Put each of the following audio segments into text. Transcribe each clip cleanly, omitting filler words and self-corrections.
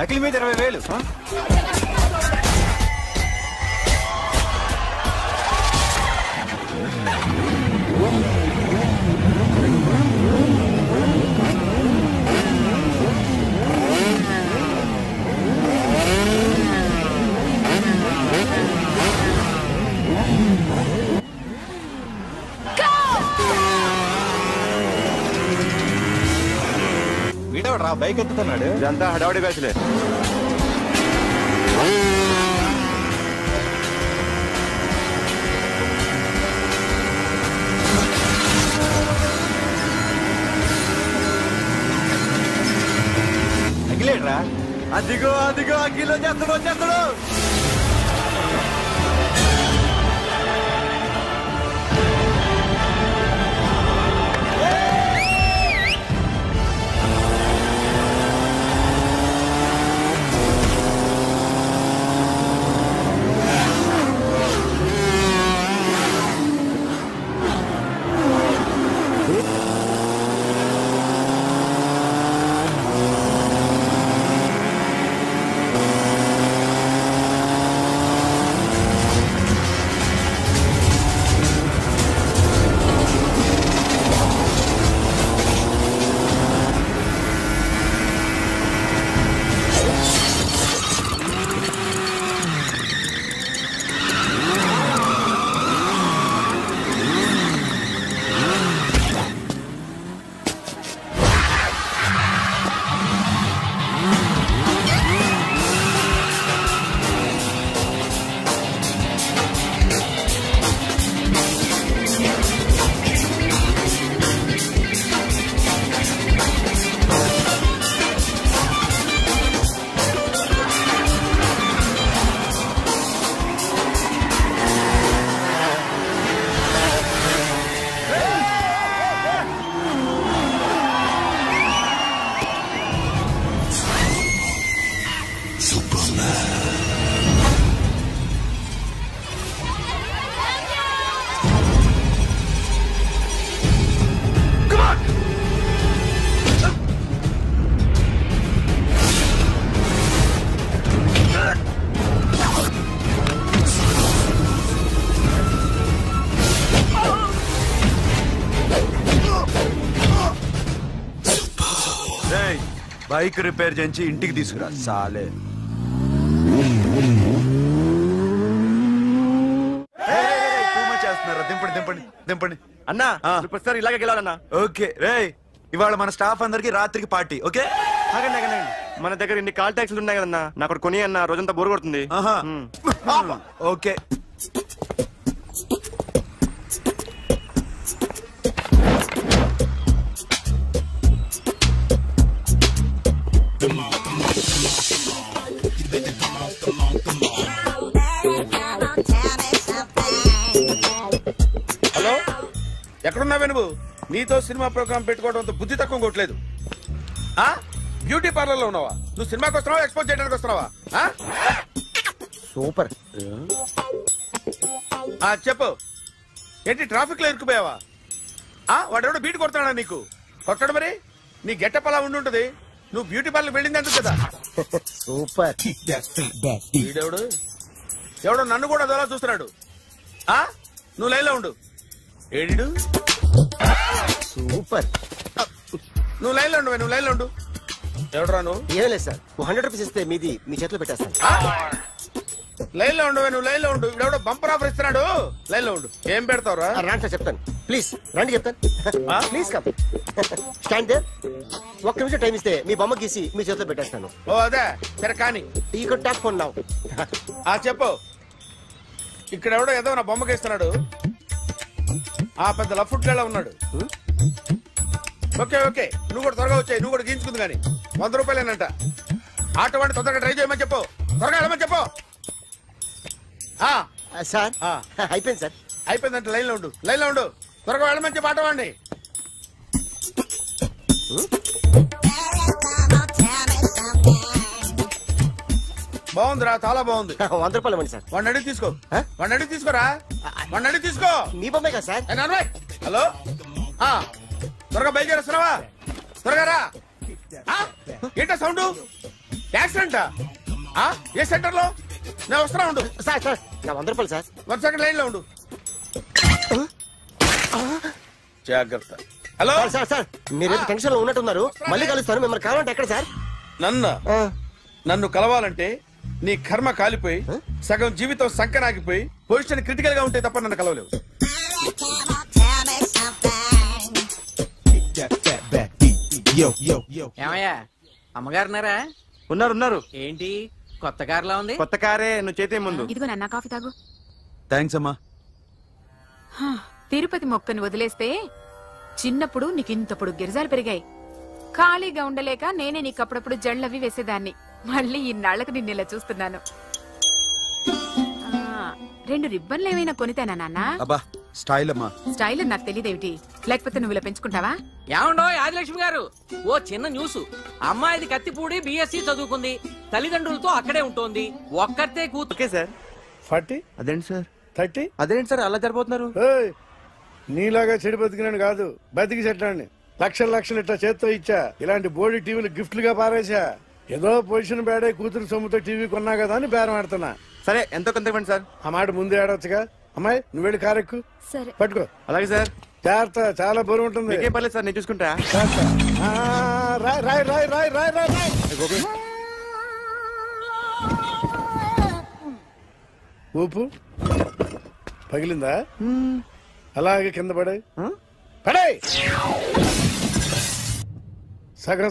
అఖిల్ మీద 20,000. వీడవడ్రా బైక్ ఎక్కుతున్నాడు. ఇదంతా హడావడి బ్యాచ్లే. అఖిలేడ్రా. అదిగో అదిగో అఖిల్ వచ్చేస్తాడు. బైక్ రిపేర్ చేయించి ఇంటికి తీసుకురా సాలే. చేస్తున్నారా? దింపండి అన్నా. ప్రతిసారి ఇలాగే గెలాలన్నా. ఓకే రే, ఇవాళ మన స్టాఫ్ అందరికి రాత్రికి పార్టీ. ఓకే మన దగ్గర ఇన్ని కాల్ ట్యాక్సీలు ఉన్నాయి కదన్నా, నాకు కొని అన్న రోజంతా బోర్ కొడుతుంది. ఓకే హలో, ఎక్కడున్నావే నువ్వు? నీతో సినిమా ప్రోగ్రామ్ పెట్టుకోవడంతో బుద్ధి తక్కువ కొట్టలేదు. బ్యూటీ పార్లర్ లో ఉన్నావా? నువ్వు సినిమాకి వస్తున్నావా, ఎక్స్పోజ్ చేయడానికి వస్తున్నావా? సూపర్. చెప్పు, ఏంటి ట్రాఫిక్ లో ఇరుక్కుపోయావా? వాడెవడో బీట్ కొడతాడా నీకు? కొట్టడు మరి. నీ గెటప్ అలా ఉండుంటది. నువ్వు బ్యూటీ పార్లర్ వెళ్ళింది ఎందుకు కదా? సూపర్. ఎవడో నన్ను కూడా అదోలా చూస్తున్నాడు. నువ్వు లైన్ లో ఉండు. ఏడిడు సూపర్. నువ్వు లైన్ లో ఉండు. ఎవడరా నువ్వు? ఏం లేదు సార్, 100 రూపీస్ ఇస్తే మీది మీ చేతిలో పెట్టేస్తాను. లైన్ లో నువ్వు లైన్ లో ఉండు. ఇవిడెవడో బంపర్ ఆఫర్ ఇస్తున్నాడు. లైన్ లో ఉండు. ఏం పెడతావురా? రాండి సార్, చెప్తాను. ప్లీజ్ రండి, చెప్తాను. Please come. Stand there. 1 నిమిషం టైం ఇస్తే మీ బొమ్మ గీసి మీ చేతిలో పెట్టేస్తాను. ఓ అదే సరే కానీ. ఈ కుడ్ టాక్ ఫోన్ నౌ. చెప్పు. ఇక్కడ ఎవడో ఏదో నా బొమ్మకి ఇస్తున్నాడు. పెద్ద లఫుట్ గళ్ళ ఉన్నాడు. ఓకే ఓకే, నువ్వు కూడా త్వరగా వచ్చాయి. నువ్వు కూడా గీంచుకుంది కానీ 100 రూపాయలేనంట. ఆటో వాడిని తొందరగా ట్రై చేయమని చెప్పు. త్వరగా వెళ్ళమని చెప్పు. సార్ అయిపోయింది సార్. అయిపోయిందంటే లైన్ లో ఉండు. త్వరగా వెళ్ళమని చెప్పు ఆటో వాడిని. బాగుందిరా, చాలా బాగుంది. 100 రూపాయలు ఇవ్వండి సార్. వాడిని అడిగి తీసుకోరా. వాడిని అడిగి తీసుకో. మీ బొమ్మే కదా సార్. హలో, త్వరగా బయలుదేరేస్తున్నావా? త్వరగా రా. ఏంటో సౌండ్? యాక్సిడెంటా? ఏ సెంటర్ లో? నేను వస్తున్నా ఉండు. సార్ సార్ నా 100 రూపాయలు సార్. 1 సెకండ్ లైన్ లో ఉండు. జాగ్రత్త. హలో సార్ సార్ సార్ మీరేదో టెన్షన్ లో ఉన్నట్టున్నారు. మళ్ళీ కలుస్తాను. మిమ్మల్ని కావాలంటే ఎక్కడ సార్? నన్ను కలవాలంటే నీ కర్మ కాలిపోయి సగం జీవితం సంకనాగిపోయి పొజిషన్ క్రిటికల్ గా ఉంటే తప్ప నన్ను కలవలేవు. ఏమయ్యా అమ్మగారున్నారా? ఉన్నారు. ఏంటి కొత్త కారులా ఉంది? కొత్త కారే, నువ్వు చేతే ముందు. ఇదిగో నాన్న కాఫీ తాగు. థ్యాంక్స్ అమ్మా. తిరుపతి మొక్కని వదిలేస్తే చిన్నప్పుడు నీకింతప్పుడు గిరిజాలు పెరిగాయి. ఖాళీగా ఉండలేక నేనే నీకప్పుడప్పుడు జళ్ళవి వేసేదాన్ని. మళ్ళీ ఇన్నాళ్లకు నిన్నెలా చూస్తున్నాను. 2 రిబ్బన్లు ఏమైనా కొనితేనా నాన్న? అబ్బా స్టైల్ అమ్మా. స్టైల్ నాకు తెలియదేమిటి? లేకపోతే నువ్వు ఇలా పెంచుకుంటావా? ఏమండో ఆదిలక్ష్మి గారు, ఓ చిన్న న్యూస్. అమ్మాయిది కత్తిపూడి BSc చదువుకుంది, తల్లిదండ్రులతో అక్కడే ఉంటోంది, ఒక్కతే కూతురు. Okay sir. 40 అదేంటి సార్? 30 అదేంటి సార్ అలా జరిపోతున్నారు? నీలాగా చెడు బతికినాను కాదు, బతికి చెట్లాన్ని లక్షలు ఇట్లా చేత్తో ఇచ్చా. ఇలాంటి బోర్డు టీవీలు గిఫ్ట్లుగా పారేసా. ఏదో పొజిషన్ బేడే కూతురు సొమ్ముతో టీవీ కొన్నా కదా అని బేరం ఆడుతున్నా. సరే ఎంతో కొంత ఇవ్వండి సార్. ఆ మాట ముందే ఆడవచ్చుగా. అమ్మాయి నువ్వు వెళ్ళి కారెక్కు. సరే పట్టుకో. అలాగే సార్. జాగ్రత్త, చాలా బరువు ఉంటుంది. మీకేం పర్లేదు సార్, నేను చూసుకుంటా. రాయ్. ఊపు పగిలిందా? అలాగే కింద పడే.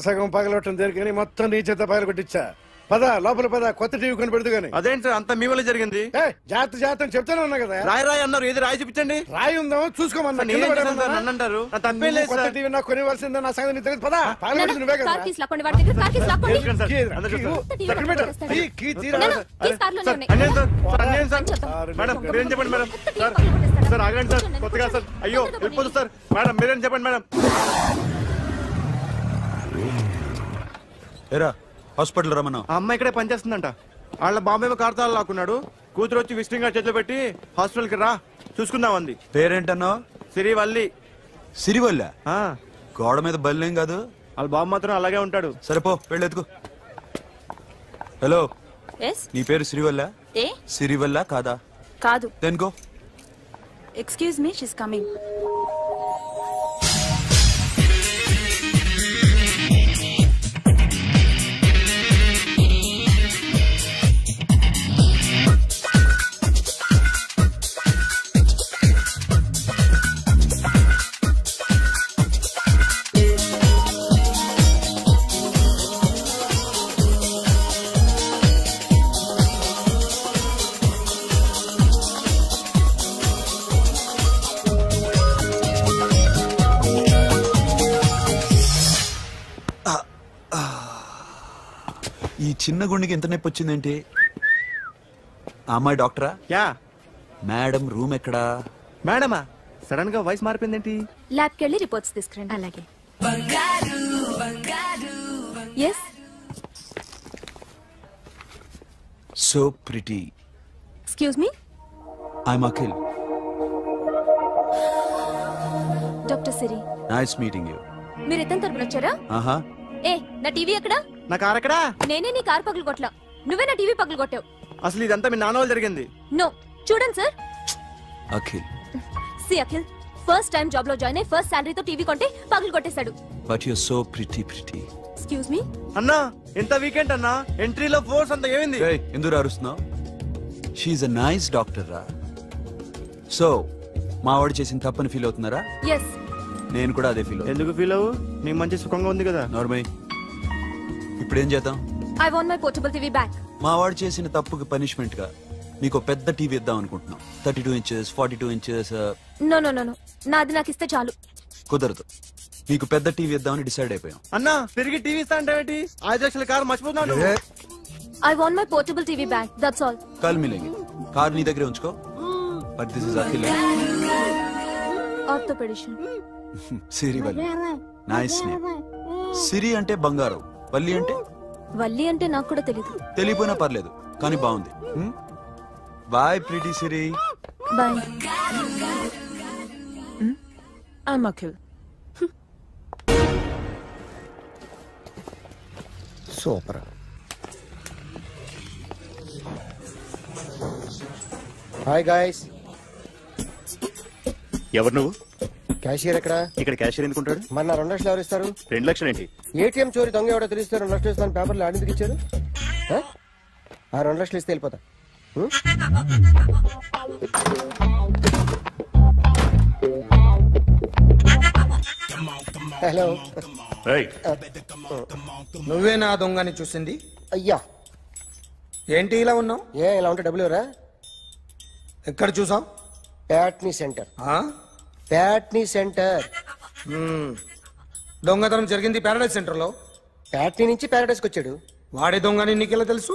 సగం పగలవటం జరిగి మొత్తం నీ చేత పగల కొట్టించా. పద లోపల పద, కొత్త టీవీ కొని పెడదు గానీ. అదేంటి సార్ అంతా మీ వల్ల జరిగింది? జాగ్రత్త చెప్తానే ఉన్నా కదా. రాయి అన్నారు, ఏది రాయి చూపించండి. రాయి ఉందామో చూసుకోమన్నా. నన్ను అంటారు, తప్పేం లేదు కొత్త సార్. టీవీ నాకు కొనివ్వాల్సిందే. నా సంగతి నీకు తెలియదు. పద పగలగొట్టింది నువ్వే కదా. మేడం మీరేం చెప్పండి మేడం. సార్ ఆగండి సార్, కొత్తగా సార్. అయ్యో వెళ్ళిపోతుంది సార్. మేడం మీరేం చెప్పండి మేడం. ఏరా హాస్పిటల్ రమ్మన్నా. ఆ అమ్మాయి ఇక్కడే పనిచేస్తుందంట. వాళ్ళ బాంబేమో కార్తాలు లాక్కున్నాడు. కూతురు వచ్చి విజిటింగ్ కార్డ్ చేతిలో పెట్టి హాస్పిటల్ కి రా చూసుకుందాం అంది. పేరేంటన్నావు? సిరివల్లి. సిరివల్ల? గోడ మీద బల్లేం కాదు. వాళ్ళ బాబు మాత్రం అలాగే ఉంటాడు. సరిపో వెళ్ళెత్తుకు. Hello, Yes? నీ పేరు సిరివల్ల? ఏ? సిరివల్ల కాదా? కాదు. Then go. Excuse me, she's coming. ఈ చిన్న గుండెకి ఎంత నొప్పి వచ్చిందేంటి? అమ్మాయి డాక్టరా? యా. మేడం రూమ్ ఎక్కడా? మేడమా సడన్ గా వాయిస్ మారిపోయిందేంటి? ల్యాబ్ కి వెళ్ళి రిపోర్ట్స్ తీసుకురండి. అలాగే. Yes? So pretty. Excuse me? I'm Akhil. Doctor Siri. Nice meeting you. మీరు ఇతని తరపున వచ్చారా? ఆహా. ఏ, నా టీవీ ఎక్కడా? నా కార్ ఎక్కడా? నేనే నీ కార్ పగలు కొట్టలా, నువ్వే నా టీవీ పగలు కొట్టావు. అసలు ఇదంతా మీ నాన్న వాళ్ళు జరిగింది. నో, చూడండి sir. Akhil. See Akhil, first time job లో జాయిన్ అయ్యి ఫస్ట్ శాలరీతో టీవీ కొంటే పగలు కొట్టేశాడు. But you so pretty. Excuse me. అన్నా ఎంత వీకెండ్ అన్నా, ఎంట్రీలో ఫోర్స్ అంతా ఏమైంది? ఎందుకు అరుస్తున్నావు? షీఈ్ అ నైస్ డాక్టర్ రా. సో మా వాడు చేసిన తప్పని ఫీల్ అవుతున్నారా? ఎస్. నేను కూడా అదే ఫీల్. ఎందుకు ఫీల్ అవ్వు, నీకు మంచి సుఖంగా ఉంది కదా. నార్మల్. ఇప్పుడు ఏం చేద్దాం? I want my portable TV back. మా వాడు చేసిన తప్పుకి పనిష్మెంట్ గా మీకు పెద్ద టీవీ ఇద్దాం అనుకుంటున్నాం. 32 inches 42 inches. నో, నాది నాకు ఇస్తే చాలు. కుదరదు. మీకు పెద్ద టీవీ ఇద్దామని డిసైడ్ అయిపోయాం. అన్నా తిరిగి టీవీ ఇస్తా అంటే 5 లక్షల కారు మర్చిపోతున్నాడు. I want my portable TV back, that's all. కల్ మిలేంగే. కార్ నీ దగ్గరే ఉంచుకో. But this is Akhil. Orthopedician. Siri Valli. Nice name. Siri అంటే బంగారం, వల్లి అంటే? వల్లి అంటే నాకు కూడా తెలీదు. తెలియపోయినా పర్లేదు, కానీ బాగుంది. Bye pretty Siri. Bye. I'm Akhil. Super. Hi guys. ఎవరు నువ్వు? క్యాషియర్ ఎక్కడ? ఇక్కడ క్యాషియర్ ఎందుకుంటాడు? మన 2 లక్షలు ఎవరు ఇస్తారు? 2 లక్షలు ఏంటి? ఏటీఎం చోరీ దొంగ ఎవడో తెలిస్తే 2 లక్షలు ఇస్తాను పేపర్లు ఆడిందుకు ఇచ్చారు. ఆ 2 లక్షలు ఇస్తే వెళ్ళిపోతా. హలో. నువ్వే నా దొంగని చూసింది? అయ్యా ఏంటి ఇలా ఉన్నావు? ఇలా ఉంటే డబ్బులు ఎవరా? ఎక్కడ చూసావు? ప్యాట్నీ సెంటర్. ప్యాట్నీ సెంటర్. దొంగతనం జరిగింది ప్యారడైజ్ సెంటర్ లో. ప్యాట్నీ నుంచి ప్యారడైజ్కి వచ్చాడు. వాడే దొంగని నీకెలా తెలుసు?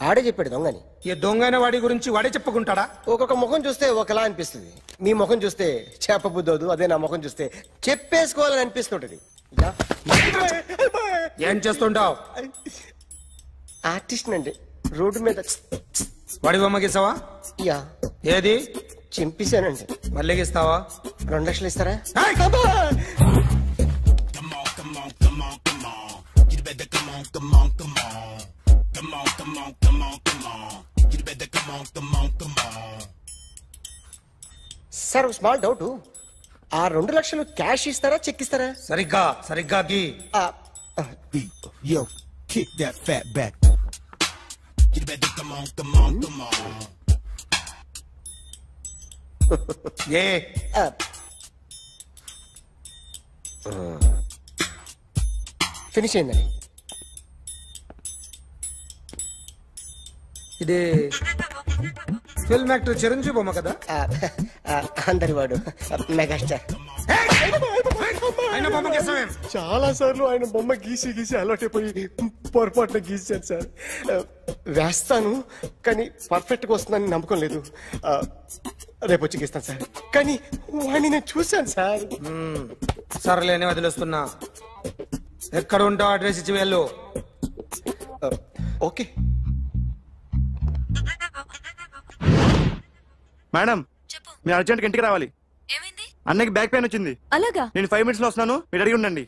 ఆడే చెప్పాడు దొంగని. ఈ దొంగైన వాడి గురించి వాడే చెప్పుకుంటాడా? ఒక్కొక్క ముఖం చూస్తే ఒకలా అనిపిస్తుంది. మీ ముఖం చూస్తే చెప్పబుద్దోదు, అదే నా ముఖం చూస్తే చెప్పేసుకోవాలని అనిపిస్తుంటది. ఏం చేస్తుంటావు? ఆర్టిస్ట్ అండి. రోడ్డు మీద వాడి బొమ్మ గీసావా? యా. ఏది? చింపేశానండి. మళ్ళీ గీస్తావా? 2 లక్షలు ఇస్తారా? సార్ స్మాల్ డౌట్, ఆ 2 లక్షలు క్యాష్ ఇస్తారా చెక్ ఇస్తారా? సరిగ్గా గీ. Yo, kick that fat back. You better come on. Finish అయిందండి. ఇది ఫిల్మ్ యాక్టర్ చిరంజీవి బొమ్మ కదా? అందరి వాడు మెగాస్టార్. చాలా సార్లు ఆయన బొమ్మ గీసి అలవాటైపోయి పొరపాటున గీసాను సార్. వేస్తాను కానీ పర్ఫెక్ట్ గా వస్తుందని నమ్మకం లేదు. రేపు వచ్చి గీస్తాను సార్. కానీ వాడిని నేను చూశాను సార్. సర్లేని వదిలేస్తున్నా. ఎక్కడ ఉంటావు అడ్రస్ ఇచ్చి వెళ్ళు. ఓకే మేడం, మీరు అర్జెంట్ ఇంటికి రావాలి. అన్నకి బ్యాక్ పెయిన్ వచ్చింది. అలాగా? నేను 5 minutes లో వస్తున్నాను, మీరు అడిగి ఉండండి.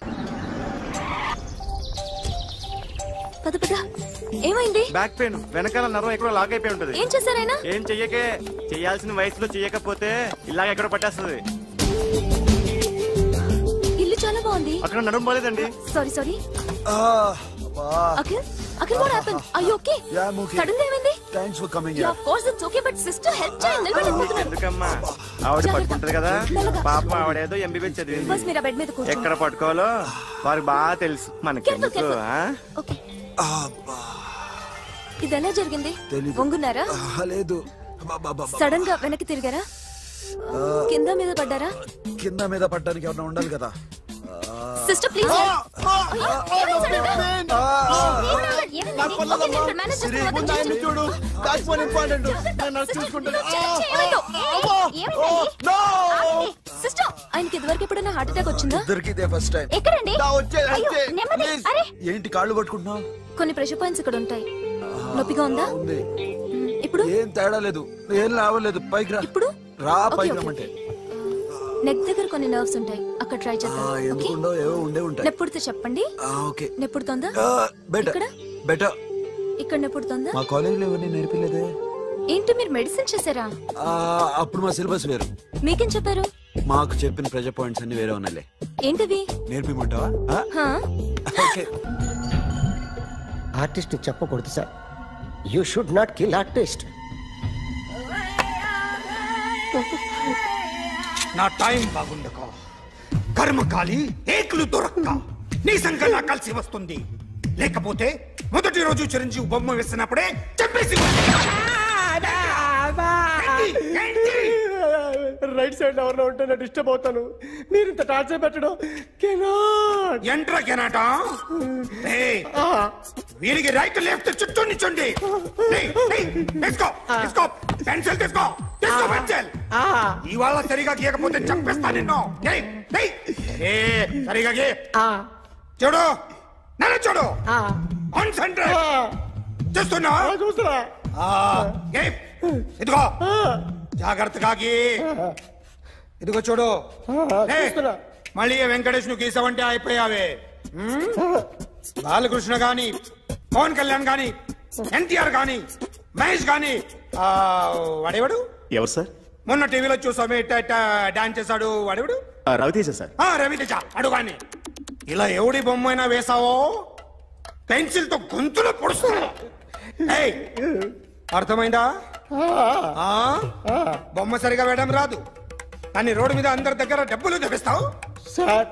పద ఏమైంది? బ్యాక్ పెయిన్, వెనకాల నరం ఎక్కడో లాక్ అయిపోయి ఉంటది. ఏం చేశారైనా? ఏం చెయ్యకే, చెయ్యాల్సిన వయసులో చెయ్యకపోతే ఇలాగ ఎక్కడో పట్టేస్తుంది. ఇల్లు చాలా బాగుంది. అక్కడ నడుము పోలేదండి. Sorry. Akhil, what happened? Are you okay? Yeah, I'm okay. Suddenly ఏమైంది? Thanks for coming Yeah, here. of course it's okay, but sister help చేయండి. ఎందుకమ్మా, ఆవిడ పట్టుకుంటది కదా. పాపం ఆవిడేదో ఎంబీబీఎస్ చదివింది. బస్ మీరు బెడ్ మీద కూర్చోండి. ఎక్కడ పట్టుకోవాలో వారికి బాగా తెలుసు. మనకి ఓకే. ఇది ఎలా జరిగింది? వంగున్నారా? లేదు. సడన్ గా వెనక్కి తిరిగారా? కింద మీద పడ్డారా? కింద మీద పడ్డానికి ఎవరైనా ఉండాలి కదా. Sister please. ఆయనకి ఇదివరకు ఎప్పుడైనా హార్ట్ అటాక్ వచ్చిందా? First time. ఎక్కడండి? ఏంటి కాళ్ళు పట్టుకుంటున్నావు? కొన్ని ప్రెషర్ పాయింట్స్ ఇక్కడ ఉంటాయి. నొప్పిగా ఉందా? ఇప్పుడు ఏం తేడా లేదు, ఏం లావలేదు. పైకి రా. ఇప్పుడు రా, పైకి రమ్మంటే. నెక్ దగ్గర కొన్ని నర్వ్స్ ఉంటాయి, అక్కడ ట్రై చేద్దాం. ఎందుకుండో ఏవో ఉండే ఉంటాయి. నెప్పుడుతో చెప్పండి. ఓకే. నెప్పుడుతోందా? Better better. ఇక్కడ నెప్పుడుతోందా? మా కాలేజీలో ఎవరిని నేర్పిలేదే. ఏంటి మీరు మెడిసిన్ చేశారా? అప్పుడు మా సిలబస్ వేరు. మీకేం చెప్పారు? మాకు చెప్పిన ప్రెజర్ పాయింట్స్ అన్ని వేరే ఉన్నాయిలే. ఏంటివి? నేర్పిమంటావా? ఓకే. ఆర్టిస్ట్ చెప్పకూడదు sir. You should not kill artist. నా టైం బాగుండక కర్మకాలి ఏకులు దొరక్క నీ సంఘటన కలిసి వస్తుంది. లేకపోతే మొదటి రోజు చిరంజీవి బొమ్మ వేసినప్పుడే చెప్పేసి రైట్ సైడ్ ఎవరిలో ఉంటే నేను డిస్టర్బ్ అవుతాను. మీరు ఇంత టార్చర్ పెట్టడం ఎంట్రా కెనాట. వీరికి రైట్ లెఫ్ట్ చుట్టూ నిచ్చండి. పెన్సిల్ తీసుకో, పెన్సిల్. ఇవాళ సరిగా గీయకపోతే చంపేస్తా నిన్ను. సరిగా గీ. చూడు, నన్ను చూడు. కాన్సంట్రేట్ చూస్తున్నా. ఇదిగో జాగ్రత్తగా గీ. ఇదిగో చూడు. మళ్ళీ వెంకటేష్ ను గీసావంటే అయిపోయావే. బాలకృష్ణ గాని, పవన్ కళ్యాణ్ గాని, ఎన్టీఆర్ గాని, మహేష్ గాని, వాడేవాడు ఎవరు సార్? మొన్న టీవీలో చూసామే డాన్స్ చేశాడు వాడెవడు? రవితేజ సార్. రవితేజ అడుగాని. ఇలా ఎవడి బొమ్మ అయినా వేసావో పెన్సిల్ తో గొంతులో పొడుస్తున్నా. అర్థమైందా? బొమ్మ సరిగా వేయడం రాదు కానీ రోడ్డు మీద అందరి దగ్గర డబ్బులు తెప్పిస్తావు. Sir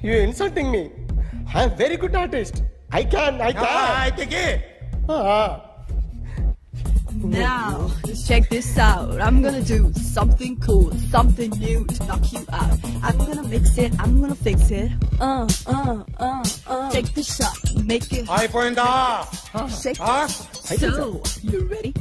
you insulting me. I am very good artist. I can. Now, check this out. I'm gonna do something cool, something new to knock you out. I'm gonna mix it, I'm gonna fix it. Take the shot, make it. Aipoinda. Shake. So, you ready?